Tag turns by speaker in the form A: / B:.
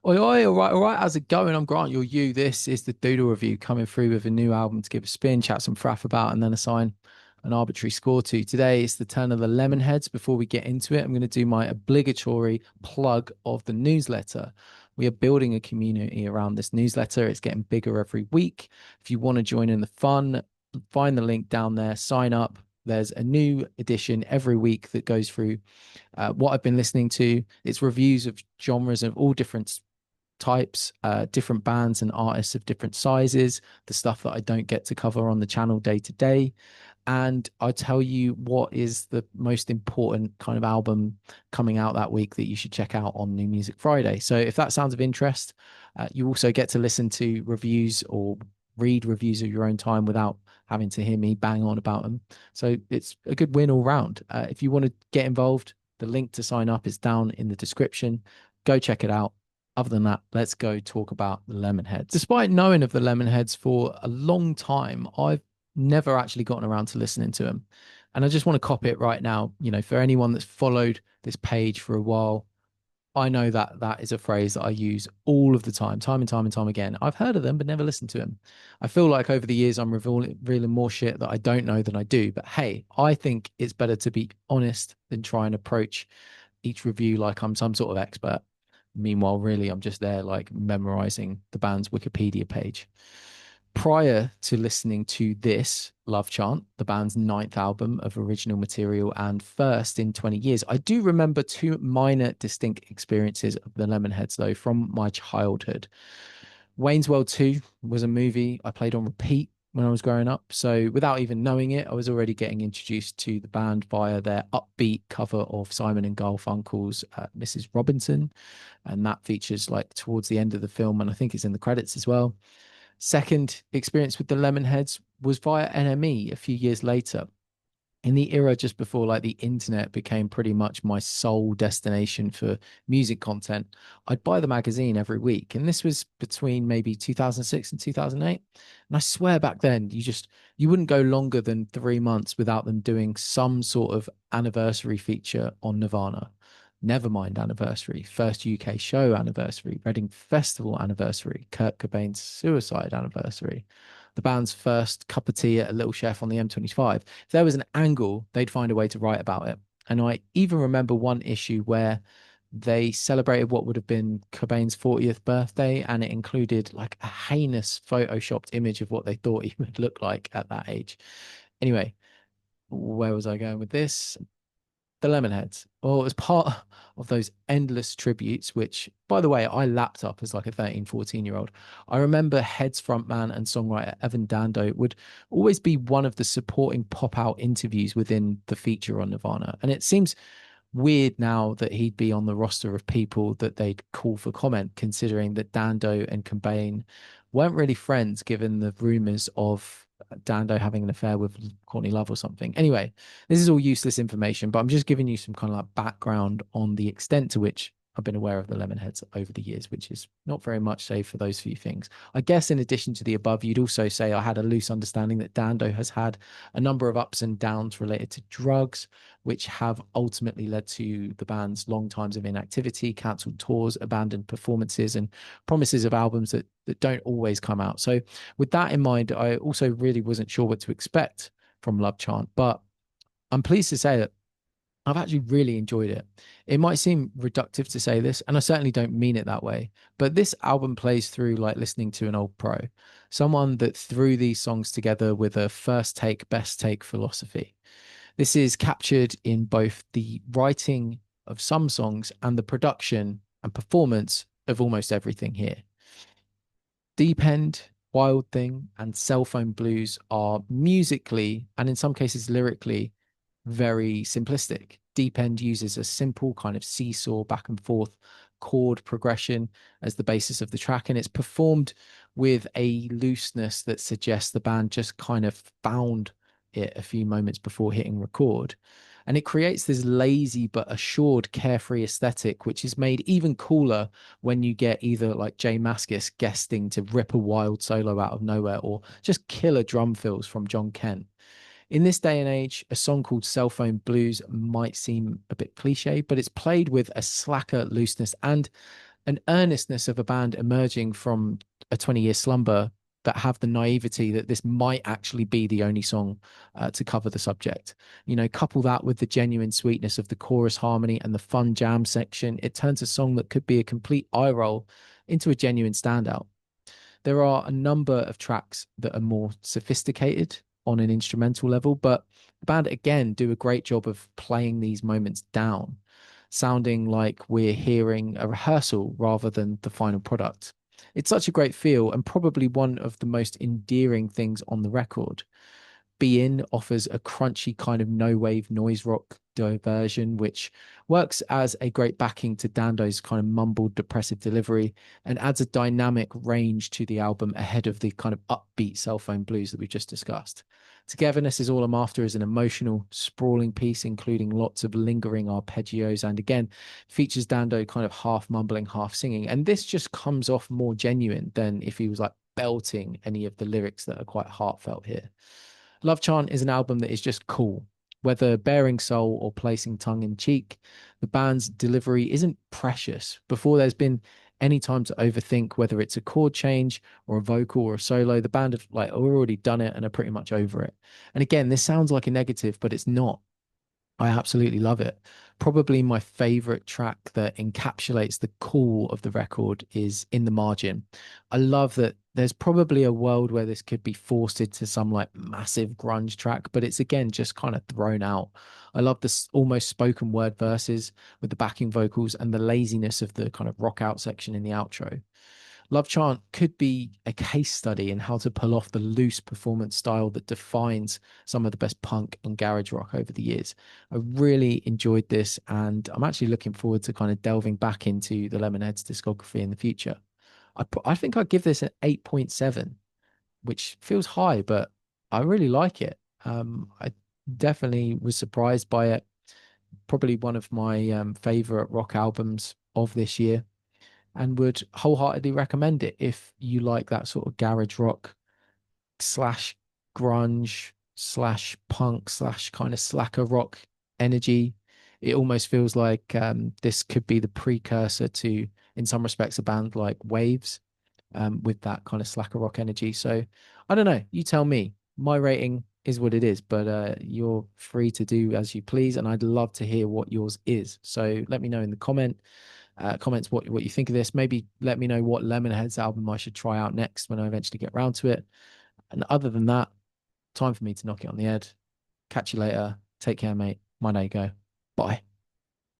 A: Oi, oi, all right. How's it going? I'm Grant, you're you. This is the Doodle Review coming through with a new album to give a spin, chat some fraff about, and then assign an arbitrary score to. Today, it's the turn of the Lemonheads. Before we get into it, I'm going to do my obligatory plug of the newsletter. We are building a community around this newsletter. It's getting bigger every week. If you want to join in the fun, find the link down there, sign up. There's a new edition every week that goes through what I've been listening to. It's reviews of genres of all different types, different bands and artists of different sizes, the stuff that I don't get to cover on the channel day to day. And I tell you what is the most important kind of album coming out that week that you should check out on New Music Friday. So if that sounds of interest, you also get to listen to reviews or read reviews of your own time without having to hear me bang on about them. So it's a good win all round. If you want to get involved, the link to sign up is down in the description. Go check it out. Other than that, let's go talk about the Lemonheads. Despite knowing of the Lemonheads for a long time, I've never actually gotten around to listening to them. And I just want to cop it right now. You know, for anyone that's followed this page for a while, I know that that is a phrase that I use all of the time and time and time again. I've heard of them, but never listened to them. I feel like over the years, I'm revealing more shit that I don't know than I do. But hey, I think it's better to be honest than try and approach each review like I'm some sort of expert. Meanwhile, really, I'm just there like memorizing the band's Wikipedia page. Prior to listening to this, Love Chant, the band's ninth album of original material and first in 20 years, I do remember two minor distinct experiences of the Lemonheads, though, from my childhood. Wayne's World 2 was a movie I played on repeat when I was growing up. So without even knowing it, I was already getting introduced to the band via their upbeat cover of Simon and Garfunkel's Mrs. Robinson. And that features like towards the end of the film, and I think it's in the credits as well. Second experience with the Lemonheads was via NME a few years later in the era just before like the internet became pretty much my sole destination for music content. I'd buy the magazine every week, and this was between maybe 2006 and 2008. And I swear back then you wouldn't go longer than 3 months without them doing some sort of anniversary feature on Nirvana. Nevermind anniversary, first UK show anniversary, Reading Festival anniversary, Kurt Cobain's suicide anniversary, the band's first cup of tea at a Little Chef on the M25. If there was an angle, they'd find a way to write about it. And I even remember one issue where they celebrated what would have been Cobain's 40th birthday, and it included like a heinous photoshopped image of what they thought he would look like at that age. Anyway, where was I going with this? The Lemonheads. Well, as part of those endless tributes, which, by the way, I lapped up as like a 13, 14-year-old. I remember Heads frontman and songwriter Evan Dando would always be one of the supporting pop out interviews within the feature on Nirvana. And it seems weird now that he'd be on the roster of people that they'd call for comment, considering that Dando and Cobain weren't really friends, given the rumors of Dando having an affair with Courtney Love or something. Anyway, this is all useless information, but I'm just giving you some kind of like background on the extent to which I've been aware of the Lemonheads over the years, which is not very much, save for those few things. I guess in addition to the above, you'd also say I had a loose understanding that Dando has had a number of ups and downs related to drugs, which have ultimately led to the band's long times of inactivity, cancelled tours, abandoned performances, and promises of albums that don't always come out. So with that in mind, I also really wasn't sure what to expect from Love Chant, but I'm pleased to say that I've actually really enjoyed it. It might seem reductive to say this, and I certainly don't mean it that way, but this album plays through like listening to an old pro, someone that threw these songs together with a first take, best take philosophy. This is captured in both the writing of some songs and the production and performance of almost everything here. Deep End, Wild Thing, and Cell Phone Blues are musically and in some cases lyrically very simplistic. Deep End uses a simple kind of seesaw back and forth chord progression as the basis of the track, and it's performed with a looseness that suggests the band just kind of found it a few moments before hitting record. And it creates this lazy but assured, carefree aesthetic, which is made even cooler when you get either like Jay Mascis guesting to rip a wild solo out of nowhere or just killer drum fills from John Kent. In this day and age, a song called Cell Phone Blues might seem a bit cliche, but it's played with a slacker looseness and an earnestness of a band emerging from a 20-year slumber that have the naivety that this might actually be the only song to cover the subject. Couple that with the genuine sweetness of the chorus harmony and the fun jam section, it turns a song that could be a complete eye roll into a genuine standout. There are a number of tracks that are more sophisticated on an instrumental level, but the band again do a great job of playing these moments down, sounding like we're hearing a rehearsal rather than the final product. It's such a great feel and probably one of the most endearing things on the record. Be In offers a crunchy kind of no wave noise rock diversion, which works as a great backing to Dando's kind of mumbled depressive delivery and adds a dynamic range to the album ahead of the kind of upbeat cell phone blues that we just discussed. Togetherness is all I'm after is an emotional, sprawling piece, including lots of lingering arpeggios, and again, features Dando kind of half mumbling, half singing. And this just comes off more genuine than if he was like belting any of the lyrics that are quite heartfelt here. Love Chant is an album that is just cool. Whether bearing soul or placing tongue in cheek, the band's delivery isn't precious. Before there's been any time to overthink whether it's a chord change or a vocal or a solo, the band have like already done it and are pretty much over it. And again, this sounds like a negative, but it's not. I absolutely love it. Probably my favorite track that encapsulates the cool of the record is In the Margin. I love that there's probably a world where this could be forced into some like massive grunge track, but it's again just kind of thrown out. I love this almost spoken word verses with the backing vocals and the laziness of the kind of rock out section in the outro. Love Chant could be a case study in how to pull off the loose performance style that defines some of the best punk and garage rock over the years. I really enjoyed this, and I'm actually looking forward to kind of delving back into the Lemonheads discography in the future. I think I'd give this an 8.7, which feels high, but I really like it. I definitely was surprised by it. Probably one of my favorite rock albums of this year, and would wholeheartedly recommend it if you like that sort of garage rock slash grunge slash punk slash kind of slacker rock energy. It almost feels like this could be the precursor to, in some respects, a band like Waves, with that kind of slacker rock energy. So I don't know. You tell me. My rating is what it is, but you're free to do as you please, and I'd love to hear what yours is. So let me know in the comments what you think of this. Maybe let me know what Lemonheads album I should try out next when I eventually get around to it. And other than that, time for me to knock it on the head. Catch you later. Take care, mate. My day go. Bye.